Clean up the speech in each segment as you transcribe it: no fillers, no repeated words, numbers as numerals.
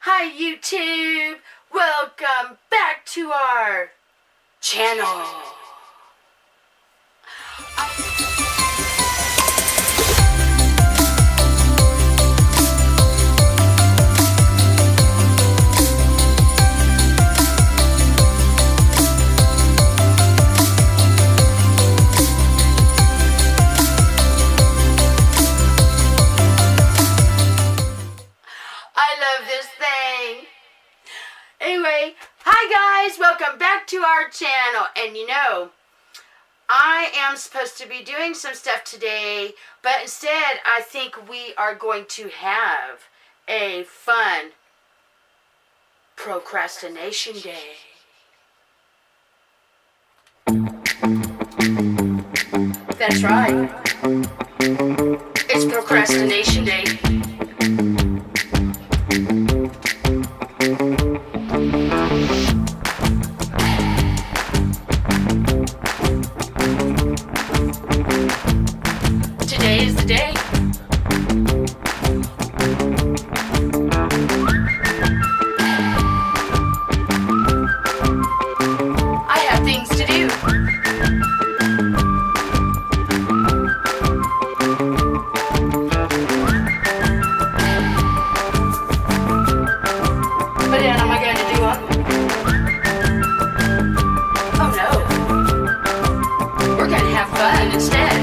Hi YouTube! Welcome back to our channel. I love this thing. Anyway, hi guys, welcome back to our channel. And you know, I am supposed to be doing some stuff today, but instead I think we are going to have a fun procrastination day. That's right. It's procrastination day. Today is the day. I have things to do. But then am I going to do one? Oh no. We're going to have fun instead.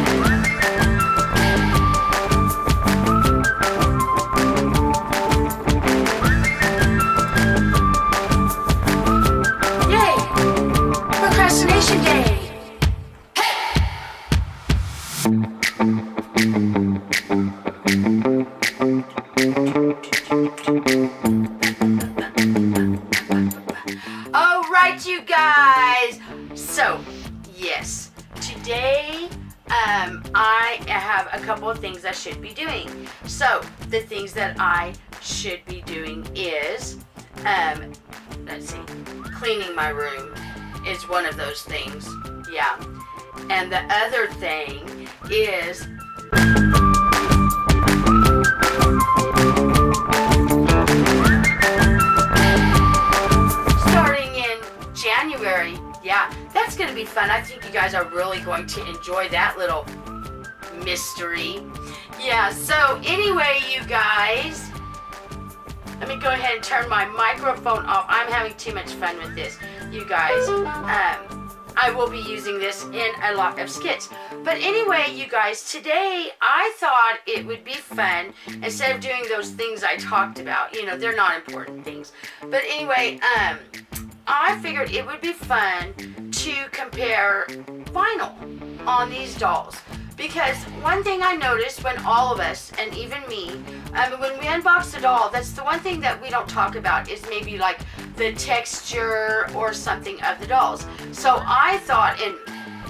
Procrastination day. All right, you guys. So, yes, today I have a couple of things I should be doing. So, the things that I should be doing is, let's see, cleaning my room is one of those things. Yeah. And the other thing is starting in January. Yeah, that's going to be fun. I think you guys are really going to enjoy that little mystery. Yeah, so anyway, you guys, let me go ahead and turn my microphone off. I'm having too much fun with this, you guys. I will be using this in a lot of skits. But anyway, you guys, today I thought it would be fun, instead of doing those things I talked about, you know, they're not important things. But anyway, I figured it would be fun to compare vinyl on these dolls. Because one thing I noticed when all of us, and even me, when we unbox a doll, that's the one thing that we don't talk about is maybe like the texture or something of the dolls. So I thought, and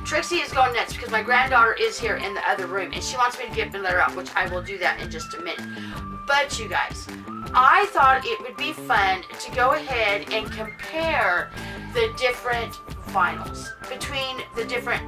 Trixie is going nuts because my granddaughter is here in the other room and she wants me to get and let her out, which I will do that in just a minute. But you guys, I thought it would be fun to go ahead and compare the different vinyls between the different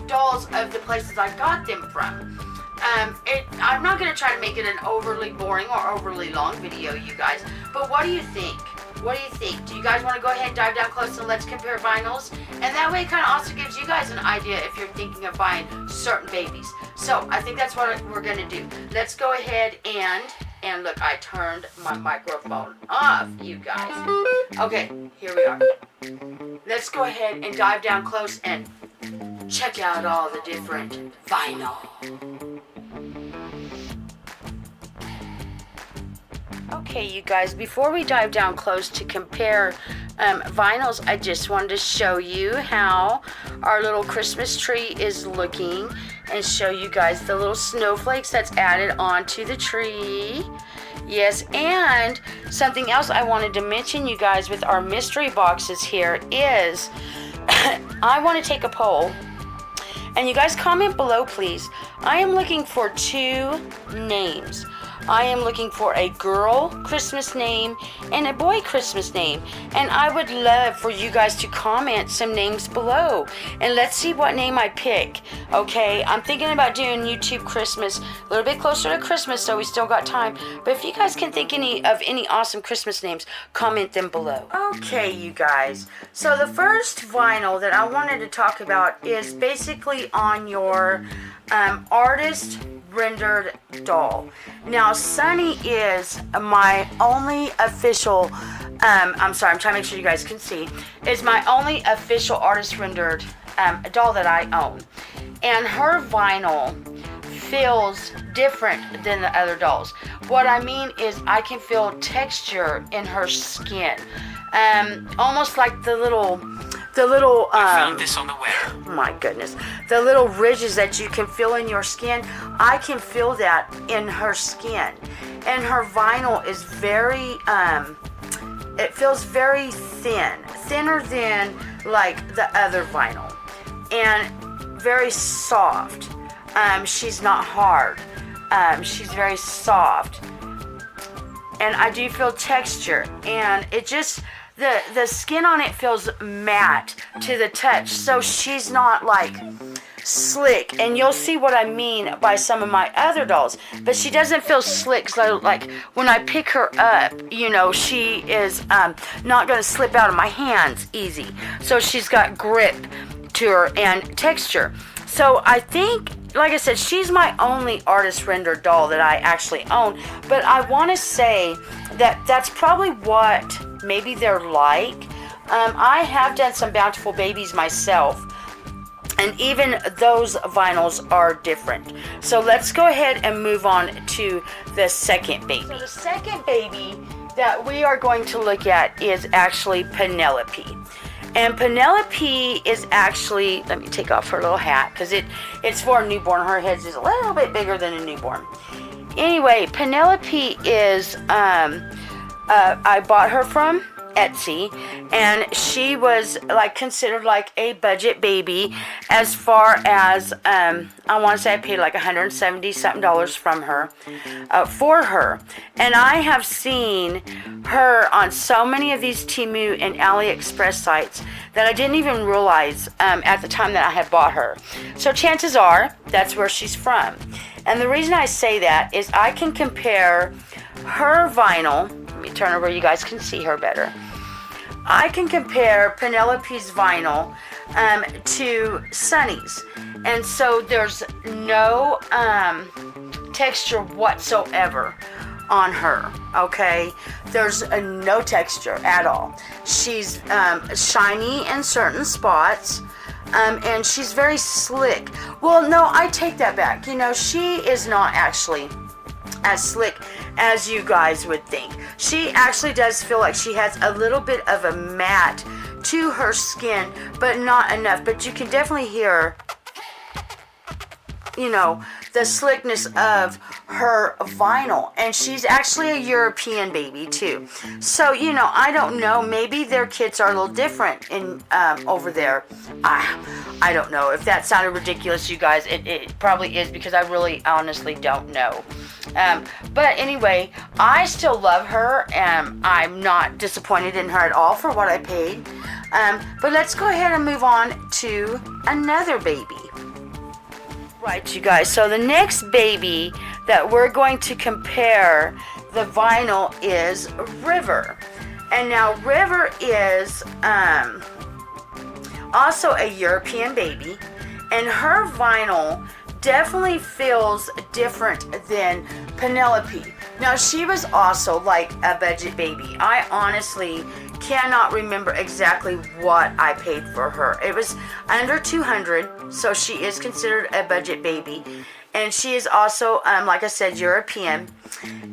dolls of the places I got them from. I'm not going to try to make it an overly boring or overly long video, you guys, but what do you think? What do you think? Do you guys want to go ahead and dive down close and let's compare vinyls? And that way it kind of also gives you guys an idea if you're thinking of buying certain babies. So I think that's what we're going to do. Let's go ahead and look, I turned my microphone off, you guys. Okay, here we are. Let's go ahead and dive down close and check out all the different vinyl. Okay, you guys, before we dive down close to compare vinyls, I just wanted to show you how our little Christmas tree is looking and show you guys the little snowflakes that's added onto the tree. Yes, and something else I wanted to mention, you guys, with our mystery boxes here is I want to take a poll. And you guys comment below, please. I am looking for 2 names. I am looking for a girl Christmas name and a boy Christmas name. And I would love for you guys to comment some names below. And let's see what name I pick. Okay, I'm thinking about doing YouTube Christmas a little bit closer to Christmas, so we still got time. But if you guys can think of any awesome Christmas names, comment them below. Okay, you guys. So the first vinyl that I wanted to talk about is basically on your artist rendered doll. Now Sunny is my only official I'm trying to make sure you guys can see, is my only official artist rendered doll that I own. And her vinyl feels different than the other dolls. What I mean is I can feel texture in her skin. Almost like the little I found this on the web. My goodness, the little ridges that you can feel in your skin, I can feel that in her skin. And her vinyl is very it feels very thinner than like the other vinyl, and very soft. She's not hard. She's very soft, and I do feel texture, and it just the skin on it feels matte to the touch, so she's not like slick. And you'll see what I mean by some of my other dolls, but she doesn't feel slick. So like when I pick her up, you know, she is not going to slip out of my hands easy. So she's got grip to her and texture. So I think, like I said, she's my only artist rendered doll that I actually own. But I want to say that that's probably what maybe they're like. I have done some Bountiful Babies myself, and even those vinyls are different. So let's go ahead and move on to the second baby. So the second baby that we are going to look at is actually Penelope. And Penelope is actually, let me take off her little hat because it's for a newborn. Her head is a little bit bigger than a newborn. Anyway, Penelope is, I bought her from Etsy, and she was like considered like a budget baby, as far as I want to say I paid like $170 something from her for her. And I have seen her on so many of these Temu and AliExpress sites that I didn't even realize at the time that I had bought her. So chances are that's where she's from. And the reason I say that is I can compare her vinyl. Let me turn her where you guys can see her better. I can compare Penelope's vinyl to Sunny's. And so there's no texture whatsoever on her, okay? There's no texture at all. She's shiny in certain spots, and she's very slick. Well, no, I take that back. You know, she is not actually as slick as you guys would think. She actually does feel like she has a little bit of a matte to her skin, but not enough. But you can definitely hear, you know, the slickness of her vinyl. And she's actually a European baby too. So, you know, I don't know, maybe their kids are a little different in over there. I don't know. If that sounded ridiculous, you guys, it probably is, because I really honestly don't know. But anyway, I still love her, and I'm not disappointed in her at all for what I paid. But let's go ahead and move on to another baby. Right, you guys, so the next baby that we're going to compare the vinyl is River. And now River is also a European baby, and her vinyl definitely feels different than Penelope. Now, she was also like a budget baby. I honestly cannot remember exactly what I paid for her. It was under $200, so she is considered a budget baby. And she is also, like I said, European.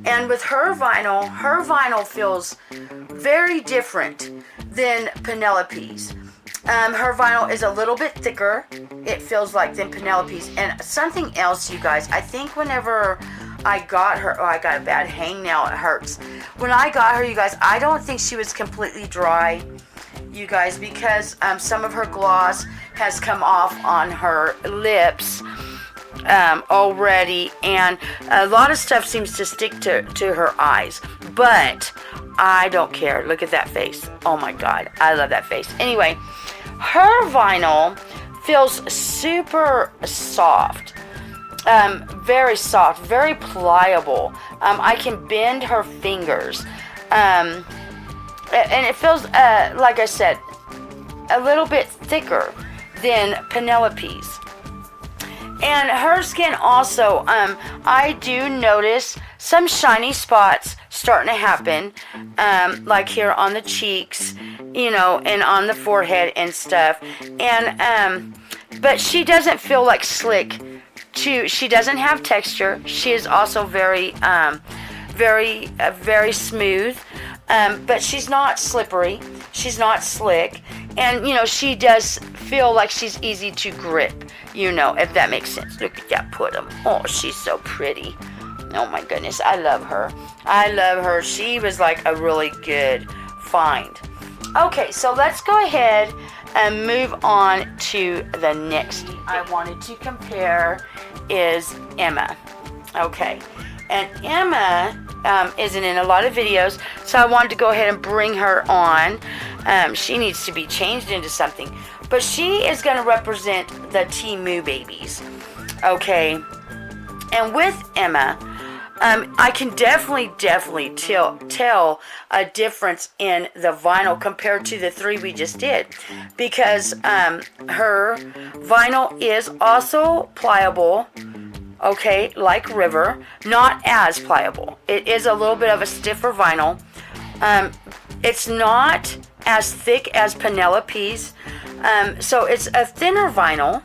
And with her vinyl feels very different than Penelope's. Her vinyl is a little bit thicker, it feels like, than Penelope's. And something else, you guys, I think whenever I got her, I got a bad hangnail, it hurts. When I got her, you guys, I don't think she was completely dry, you guys, because some of her gloss has come off on her lips. already, and a lot of stuff seems to stick to her eyes, but I don't care. Look at that face. Oh my God, I love that face. Anyway, her vinyl feels super soft, very soft, very pliable. I can bend her fingers, and it feels, like I said, a little bit thicker than Penelope's. And her skin also, I do notice some shiny spots starting to happen, like here on the cheeks, and on the forehead and stuff. And but she doesn't feel like slick. She doesn't have texture. She is also very smooth, but she's not slippery. She's not slick, and she does feel like she's easy to grip. If that makes sense. Look at that Puddum. Oh, she's so pretty. Oh my goodness, I love her. I love her. She was like a really good find. Okay, so let's go ahead and move on to the next I wanted to compare is Emma. Okay, and Emma isn't in a lot of videos, so I wanted to go ahead and bring her on. She needs to be changed into something, but she is going to represent the Temu babies. Okay, and with Emma, I can definitely tell a difference in the vinyl compared to the 3 we just did, because her vinyl is also pliable, okay, like River, not as pliable. It is a little bit of a stiffer vinyl. It's not as thick as Penelope's, so it's a thinner vinyl.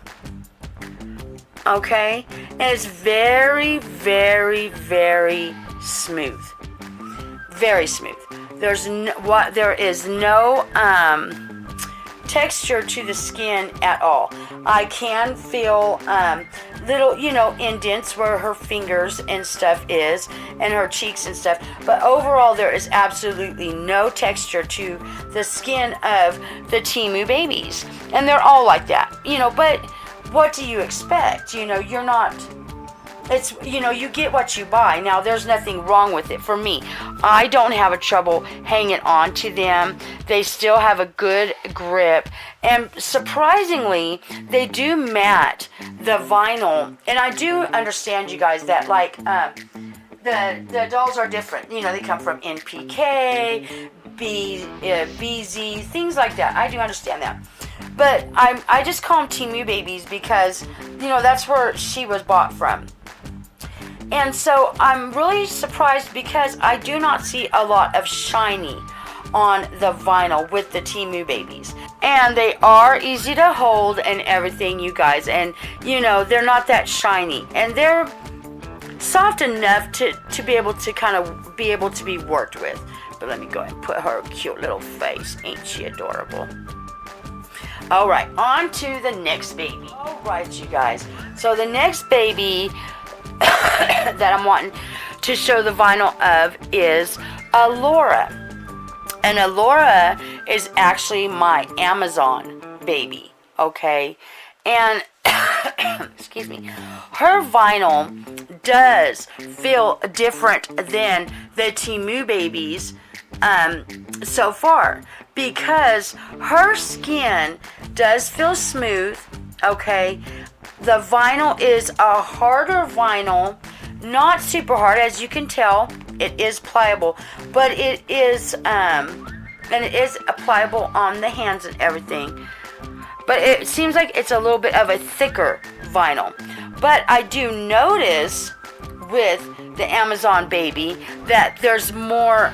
Okay, and it's very smooth, very smooth. There is no texture to the skin at all. I can feel little indents where her fingers and stuff is, and her cheeks and stuff, but overall there is absolutely no texture to the skin of the Temu babies, and they're all like that, but what do you expect? You're not, it's, you get what you buy. Now, there's nothing wrong with it for me. I don't have a trouble hanging on to them. They still have a good grip. And surprisingly, they do mat the vinyl. And I do understand, you guys, that like, the dolls are different. They come from NPK, BZ, things like that. I do understand that. But I just call them Temu babies because, that's where she was bought from. And so I'm really surprised because I do not see a lot of shiny on the vinyl with the Temu babies. And they are easy to hold and everything, you guys. And, they're not that shiny. And they're soft enough to be able to kind of be able to be worked with. But let me go ahead and put her cute little face. Ain't she adorable? All right, on to the next baby. All right, you guys. So the next baby that I'm wanting to show the vinyl of is Alora. And Alora is actually my Amazon baby, okay? And, excuse me, her vinyl does feel different than the Temu babies so far, because her skin does feel smooth, okay? The vinyl is a harder vinyl, not super hard, as you can tell. It is pliable, but it is, and it is pliable on the hands and everything. But it seems like it's a little bit of a thicker vinyl. But I do notice with the Amazon baby that there's more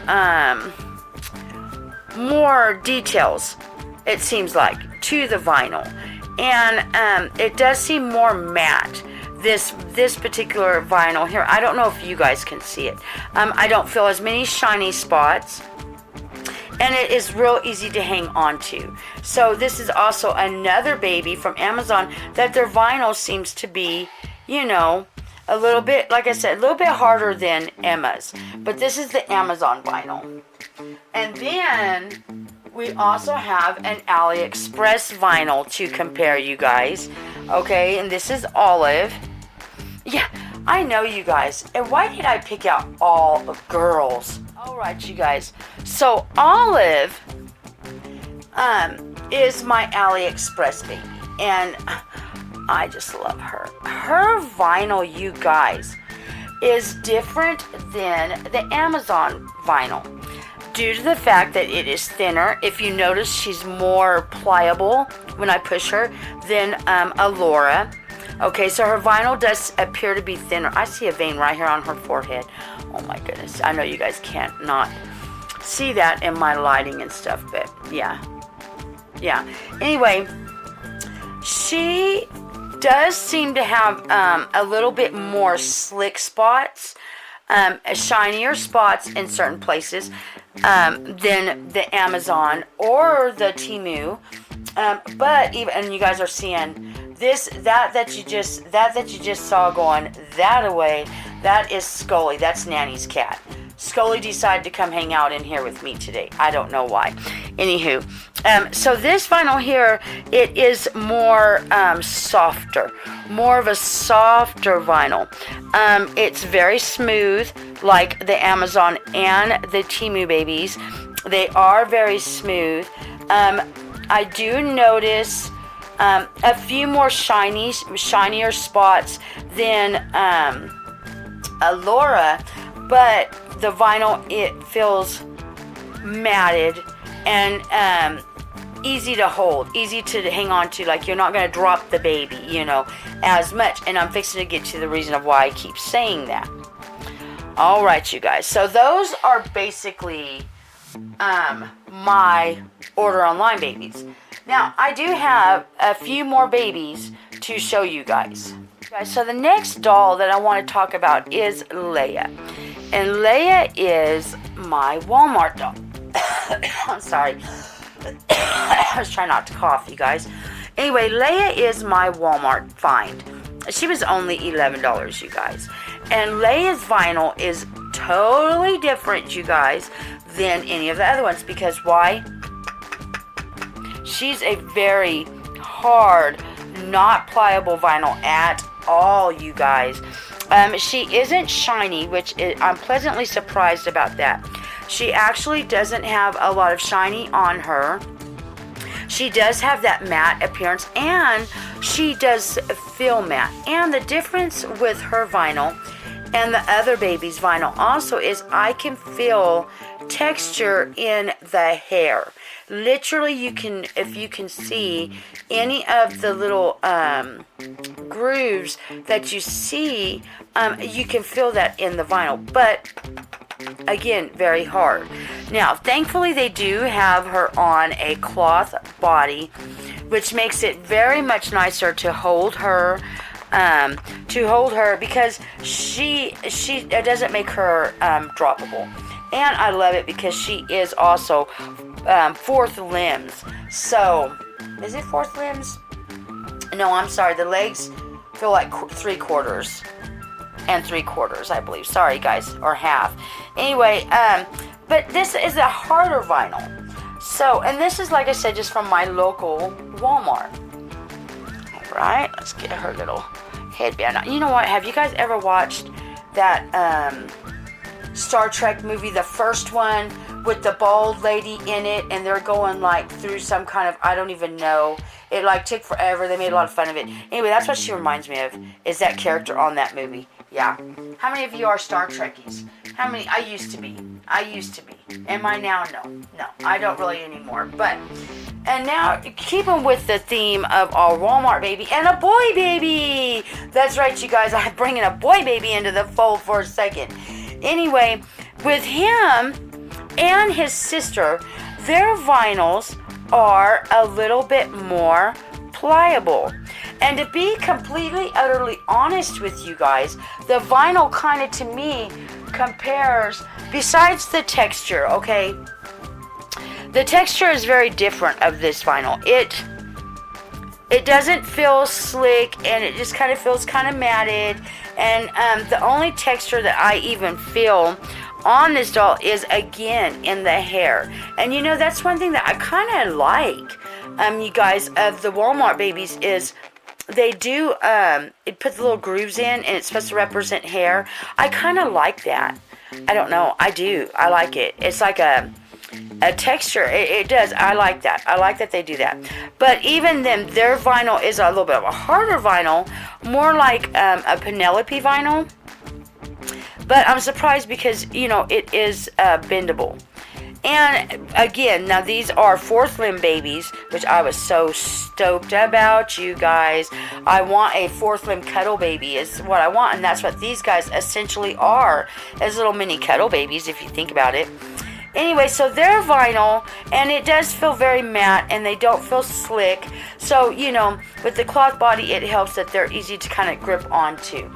details, it seems like, to the vinyl, and it does seem more matte. This particular vinyl here, I don't know if you guys can see it. I don't feel as many shiny spots, and it is real easy to hang on to. So this is also another baby from Amazon that their vinyl seems to be, a little bit, like I said, a little bit harder than Emma's. But this is the Amazon vinyl. And then we also have an AliExpress vinyl to compare, you guys. Okay, and this is Olive. I know you guys. And why did I pick out all the girls? All right, you guys. So Olive is my AliExpress baby. And I just love her. Her vinyl, you guys, is different than the Amazon vinyl due to the fact that it is thinner. If you notice, she's more pliable when I push her than Alora. Okay, so her vinyl does appear to be thinner. I see a vein right here on her forehead. Oh my goodness. I know you guys can't not see that in my lighting and stuff, but yeah. Anyway, she does seem to have a little bit more slick spots, shinier spots in certain places than the Amazon or the Temu. But even, and you guys are seeing this, that you just saw going that away. That is Scully. That's Nanny's cat. Scully decided to come hang out in here with me today. I don't know why. Anywho, so this vinyl here, it is more softer, more of a softer vinyl. It's very smooth, like the Amazon and the Temu babies. They are very smooth. I do notice a few more shinier spots than Alora, but the vinyl, it feels matted and easy to hold, easy to hang on to, like you're not going to drop the baby, as much. And I'm fixing to get to the reason of why I keep saying that. All right, you guys. So those are basically my order online babies. Now, I do have a few more babies to show you guys. So the next doll that I want to talk about is Leia. And Leia is my Walmart doll. I'm sorry. I was trying not to cough, you guys. Anyway, Leia is my Walmart find. She was only $11, you guys. And Leia's vinyl is totally different, you guys, than any of the other ones. Because why? She's a very hard, not pliable vinyl at all, you guys. She isn't shiny, which I'm pleasantly surprised about that. She actually doesn't have a lot of shiny on her. She does have that matte appearance, and she does feel matte. And the difference with her vinyl and the other baby's vinyl also is I can feel texture in the hair. Literally, you can, if you can see any of the little grooves that you see, you can feel that in the vinyl. But again, very hard. Now, thankfully, they do have her on a cloth body, which makes it very much nicer to hold her. Because it doesn't make her droppable. And I love it because she is also fourth limbs. So, is it fourth limbs? No, I'm sorry. The legs feel like 3/4 and 3/4, I believe. Sorry, guys, or half. Anyway, but this is a harder vinyl. So, and this is, like I said, just from my local Walmart. All right, let's get her little headband. You know what? Have you guys ever watched that Star Trek movie, the first one, with the bald lady in it, and they're going like through some kind of, I don't even know. It like took forever. They made a lot of fun of it. Anyway, that's what she reminds me of, is that character on that movie. Yeah. How many of you are Star Trekkies? How many? I used to be. Am I now? No, I don't really anymore. But, and now, keeping with the theme of our Walmart baby and a boy baby. That's right, you guys. I'm bringing a boy baby into the fold for a second. Anyway, with him and his sister, their vinyls are a little bit more pliable. And to be completely, utterly honest with you guys, the vinyl kind of, to me, compares, besides the texture, okay? The texture is very different of this vinyl. It doesn't feel slick, and it just kind of feels kind of matted. And the only texture that I even feel on this doll is, again, in the hair. And you know, that's one thing that I kind of like, you guys, of the Walmart babies, is they do, it puts little grooves in, and it's supposed to represent hair. I kind of like that. I don't know. I do. I like it. It's like a texture. It does. I like that. I like that they do that. But even then, their vinyl is a little bit of a harder vinyl, more like a Penelope vinyl. But I'm surprised because, you know, it is bendable. And again, now these are fourth limb babies, which I was so stoked about, you guys. I want a fourth limb cuddle baby is what I want, and that's what these guys essentially are, as little mini cuddle babies, if you think about it. Anyway, so they're vinyl, and it does feel very matte, and they don't feel slick. So, you know, with the cloth body, it helps that they're easy to kind of grip onto.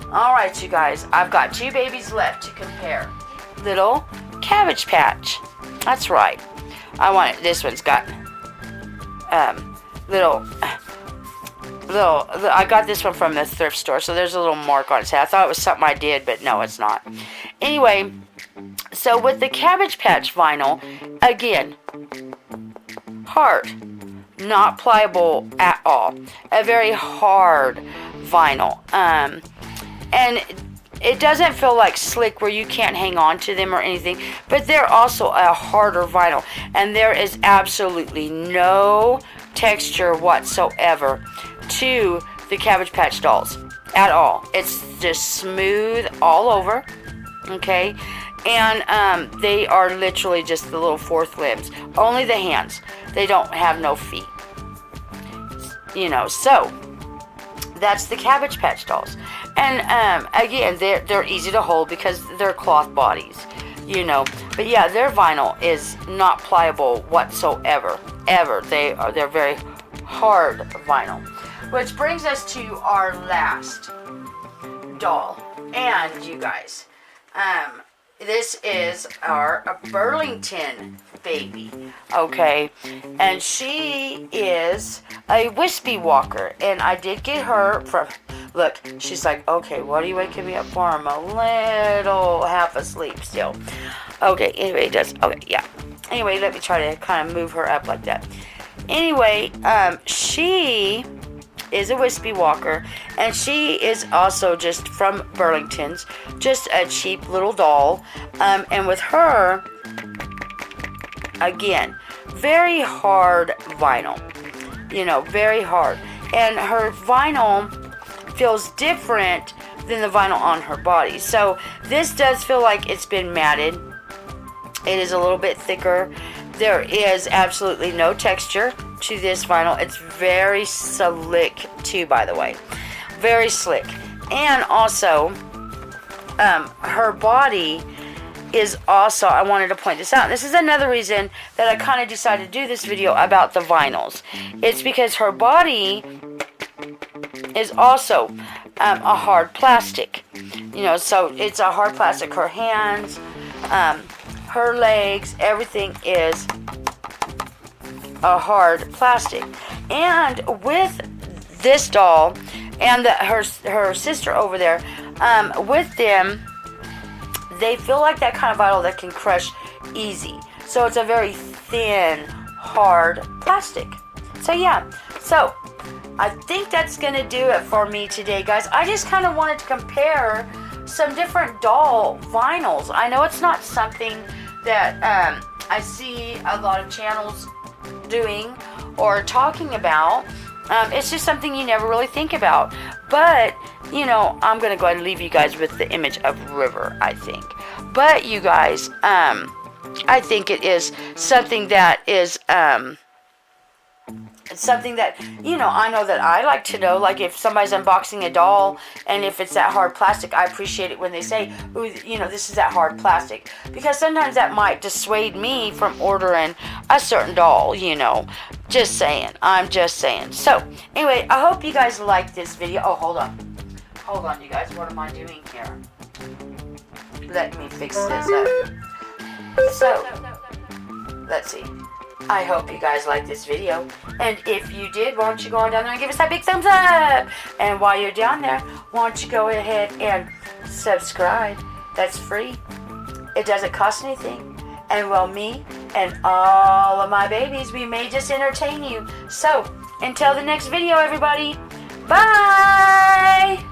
Alright, you guys, I've got 2 babies left to compare. Little Cabbage Patch. That's right. I want it. This one's got I got this one from the thrift store, so there's a little mark on its head. I thought it was something I did, but no, it's not. Anyway, so with the Cabbage Patch vinyl, again, hard, not pliable at all. A very hard vinyl. And it doesn't feel like slick where you can't hang on to them or anything, but they're also a harder vinyl, and there is absolutely no texture whatsoever to the Cabbage Patch dolls at all. It's just smooth all over, okay? And they are literally just the little fourth limbs, only the hands. They don't have no feet, you know. So that's the Cabbage Patch dolls. And again, they're easy to hold because they're cloth bodies, you know. But yeah, their vinyl is not pliable whatsoever, ever. They're very hard vinyl. Which brings us to our last doll. And you guys, this is our Burlington baby, okay? And she is a wispy walker, and I did get her from, look, she's like, okay, what are you waking me up for? I'm a little half asleep still. Okay, anyway, anyway, let me try to kind of move her up like that. Anyway, she is a wispy walker, and she is also just from Burlington's, just a cheap little doll. And with her, again, very hard vinyl, you know, very hard. And her vinyl feels different than the vinyl on her body. So this does feel like it's been matted. It is a little bit thicker. There is absolutely no texture to this vinyl. It's very slick too, by the way. Very slick. And also, her body is also, I wanted to point this out. This is another reason that I kind of decided to do this video about the vinyls. It's because her body is also a hard plastic. You know, so it's a hard plastic. Her hands, her legs, everything is a hard plastic. And with this doll and her sister over there, with them, they feel like that kind of vinyl that can crush easy. So it's a very thin, hard plastic. So yeah, so I think that's going to do it for me today, guys. I just kind of wanted to compare some different doll vinyls. I know it's not something that I see a lot of channels doing or talking about. It's just something you never really think about. But, you know, I'm going to go ahead and leave you guys with the image of River, I think. But, you guys, I think it is something that is, it's something that, you know, I know that I like to know. Like, if somebody's unboxing a doll, and if it's that hard plastic, I appreciate it when they say, ooh, you know, this is that hard plastic. Because sometimes that might dissuade me from ordering a certain doll, you know. Just saying. I'm just saying. So, anyway, I hope you guys like this video. Oh, hold on. Hold on, you guys. What am I doing here? Let me fix this up. So, let's see. I hope you guys liked this video. And if you did, why don't you go on down there and give us that big thumbs up? And while you're down there, why don't you go ahead and subscribe? That's free. It doesn't cost anything. And well, me and all of my babies, we may just entertain you. So, Until the next video, everybody. Bye!